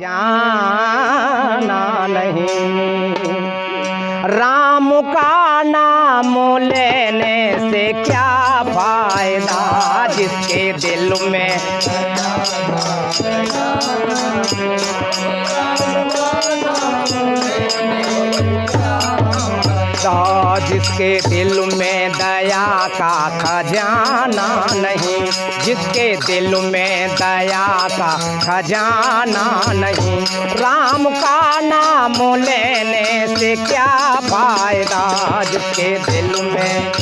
जाना नहीं। राम का नाम लेने से क्या फायदा, जिसके दिल में जिसके दिल में दया का खजाना नहीं, जिसके दिल में दया का खजाना नहीं। राम का नाम लेने से क्या फायदा, जिसके दिल में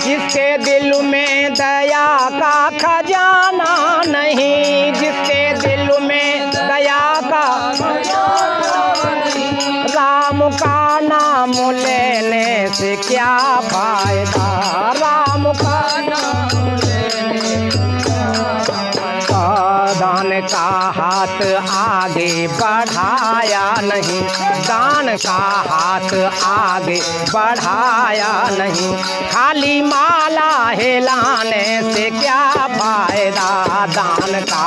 जिसके दिल में दया का खजाना नहीं, जिसके दिल में दया का राम का नाम लेने से क्या फायदा, राम का दान का हाथ आगे बढ़ाया नहीं, दान का हाथ आगे बढ़ाया नहीं। खाली माला हिलाने से क्या फायदा, दान का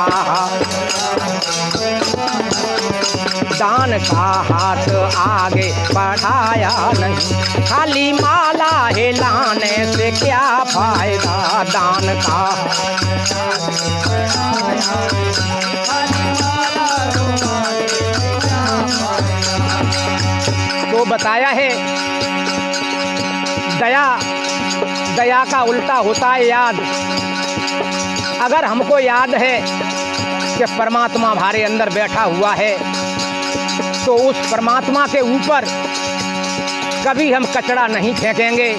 हाथ आगे बढ़ाया नहीं। खाली माला हिलाने से क्या फायदा, दान का तो बताया है दया का उल्टा होता है याद। अगर हमको याद है कि परमात्मा हमारे अंदर बैठा हुआ है, तो उस परमात्मा के ऊपर कभी हम कचरा नहीं फेंकेंगे।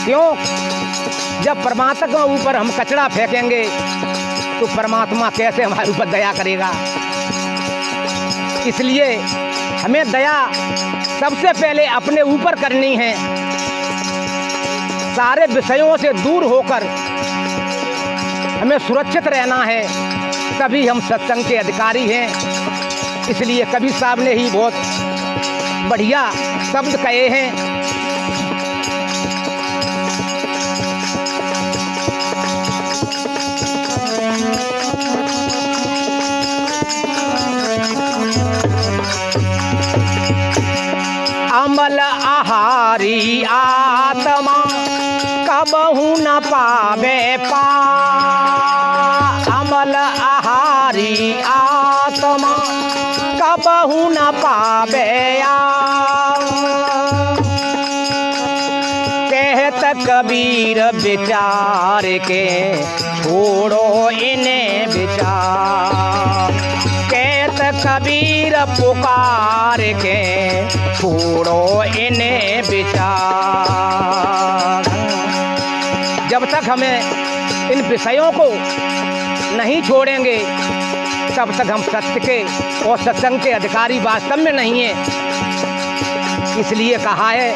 क्यों? जब परमात्मा के ऊपर हम कचरा फेंकेंगे तो परमात्मा कैसे हमारे ऊपर दया करेगा। इसलिए हमें दया सबसे पहले अपने ऊपर करनी है। सारे विषयों से दूर होकर हमें सुरक्षित रहना है, तभी हम सत्संग के अधिकारी हैं। इसलिए कबीर साहब ने ही बहुत बढ़िया शब्द कहे हैं। अमल आहारी आत्मा कबहू न पावे अमल आहारी आत्मा कबहू न पावे कहत कबीर विचार के छोड़ो इन्हें विचार, कहत कबीर पुकार के छोड़ो इन्हें विचार। जब तक हमें इन विषयों को नहीं छोड़ेंगे तब तक हम सत्य के और सत्संग के अधिकारी वास्तव में नहीं है। इसलिए कहा है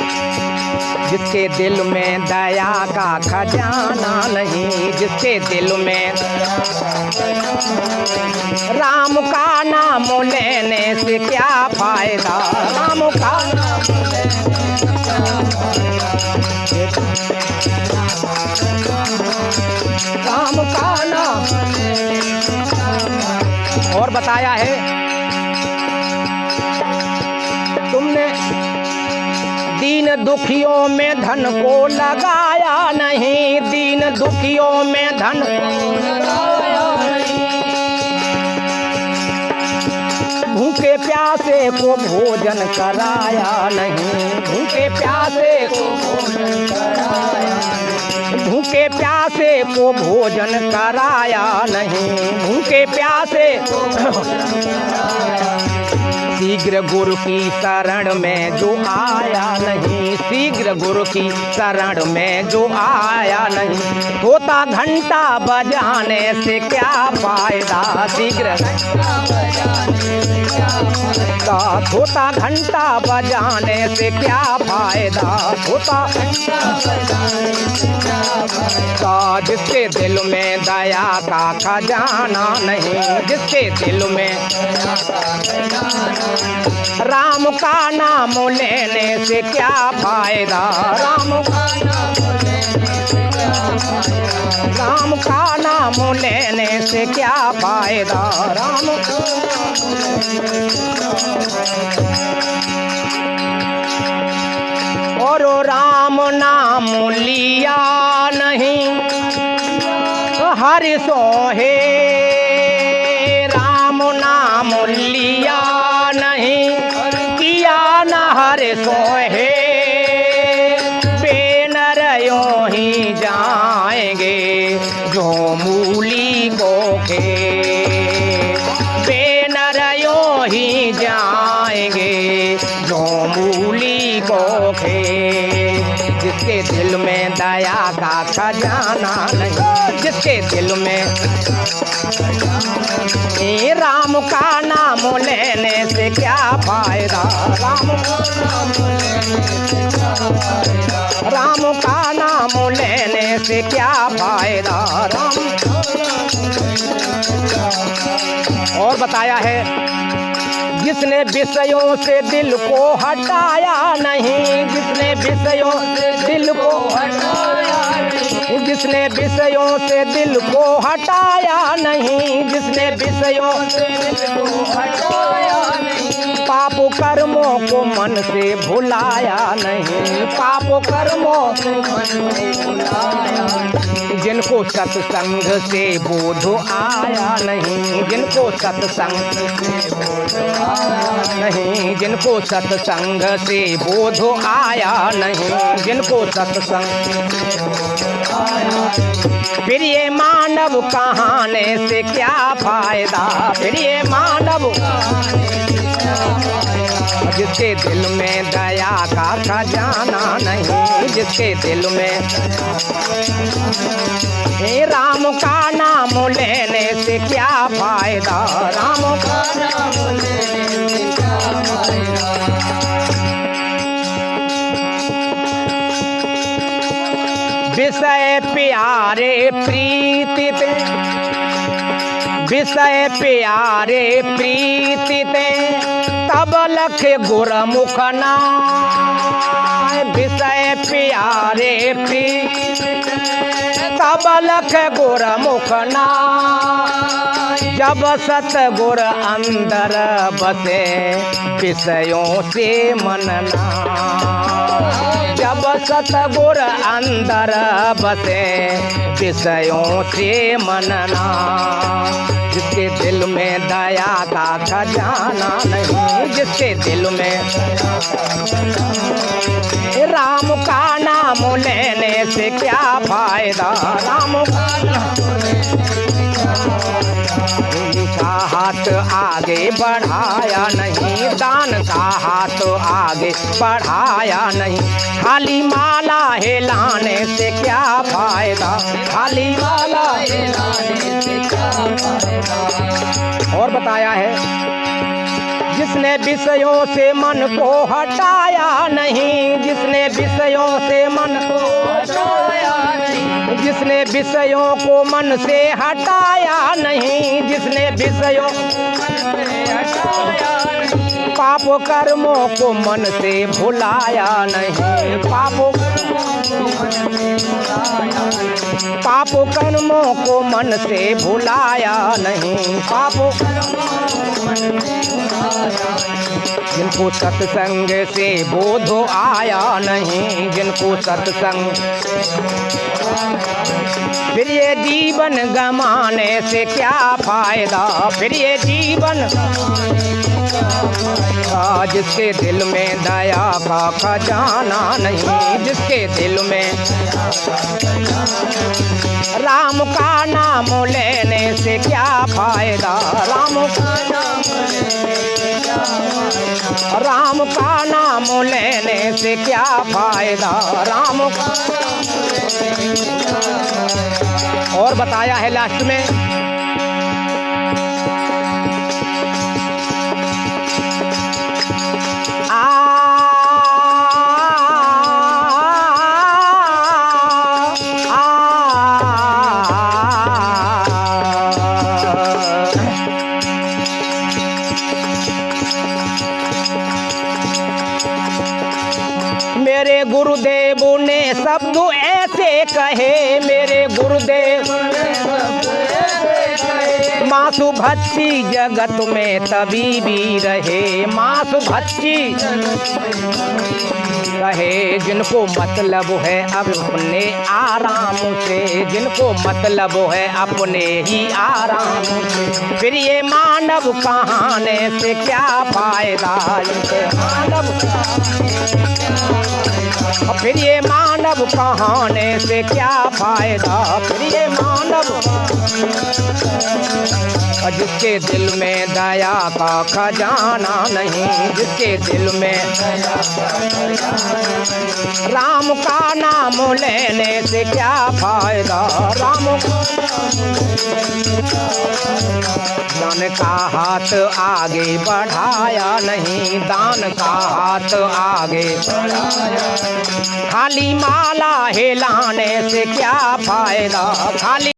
जिसके दिल में दया का खजाना नहीं, जिसके दिल में राम का नाम लेने से क्या फायदा, राम का नाम। और बताया है तुमने दीन दुखियों में धन को लगाया नहीं, दीन दुखियों में धन को लगाया नहीं। भूखे प्यासे को भोजन कराया नहीं, भूखे प्यासे को भोजन कराया नहीं, भूखे प्यासे को भोजन कराया नहीं, भूखे प्यासे को शीघ्र गुरु की शरण में जो आया नहीं, शीघ्र गुरु की शरण में जो आया नहीं। होता घंटा बजाने से क्या फायदा, शीघ्र होता घंटा बजाने से क्या फायदा, होता जिसके दिल में दया का खजाना नहीं, जिसके दिल में राम का नाम लेने से क्या फायदा, राम का नाम लेने से क्या फायदा, राम और राम नाम लिया नहीं तो हरि सोहे, राम नाम लिया नहीं किया न हरि सोहे, बेनर यूं ही जाएंगे जो मूली को खे, बेनर यूं ही जाएंगे जो मूली को खे, जिसके दिल में दया का खजाना नहीं, जिसके दिल में राम का नाम लेने से क्या फायदा, राम का नाम लेने से क्या फायदा, राम। और बताया है जिसने विषयों से दिल को हटाया नहीं, जिसने विषयों से दिल को हटाया नहीं, जिसने विषयों से दिल को हटाया नहीं, जिसने विषयों से दिल को हटाया नहीं, पाप कर्मों को मन से भुलाया नहीं, पाप कर्मों को मन से भुलाया नहीं, जिनको सत्संग से बोध आया नहीं, जिनको सत्संग से बोध नहीं, जिनको सत्संग से बोध आया नहीं, जिनको सत्संग फिर ये मानव कहाने से क्या फायदा, फिर ये मानव जिसके दिल में दया का खजाना नहीं, जिसके दिल में राम का नाम लेने से क्या फायदा, राम का नाम लेने से क्या फायदा। विषय प्यारे प्रीति ते, विषय प्यारे प्रीति ते तब लख गुरमुख नाय, विषय प्यारे प्रीति तब लख गुरमुख नाय, जब सतगुर अंदर बसे विषयों से मन नाय, जब सतगुर अंदर बसे विषयों से मन नाय, जिसके दिल में दया का खजाना नहीं, जिसके दिल में राम का नाम लेने से क्या फायदा, राम का का हाथ आगे बढ़ाया नहीं, दान का हाथ आगे बढ़ाया नहीं, खाली माला हिलाने से क्या फायदा, खाली माला हिलाने से क्या फायदा। और बताया है जिसने विषयों से मन को हटाया नहीं, जिसने विषयों से मन को हटाया नहीं, जिसने विषयों को मन से हटाया नहीं, जिसने विषयों से हटाया नहीं, पाप कर्मों को मन से भुलाया नहीं, पाप कर्मों को मन से भुलाया नहीं, पाप जिनको सत्संग से बोध आया नहीं, जिनको सत्संग फिर ये जीवन गंवाने से क्या फायदा, फिर ये जीवन जिसके दिल में दया का खजाना नहीं, जिसके दिल में राम का नाम लेने से क्या फायदा, राम का नाम राम का नाम लेने से क्या फायदा, राम का। और बताया है लास्ट में मेरे गुरुदेव ने शब्द ऐसे कहे, मेरे गुरुदेव मासु भक्ति जगत में तभी भी रहे, मासु भक्ति कहे जिनको मतलब है अपने आराम से, जिनको मतलब है अपने ही आराम से। फिर ये मानव कहाने से क्या फायदा, इनसे मानव फिर ये मानव कहाने से क्या फायदा, फिर ये मानव जिसके दिल में दया का खजाना नहीं, जिसके दिल में राम का नाम लेने से क्या फायदा, राम दान का हाथ आगे बढ़ाया नहीं, दान का हाथ आगे खाली माला हिलाने से क्या फायदा, खाली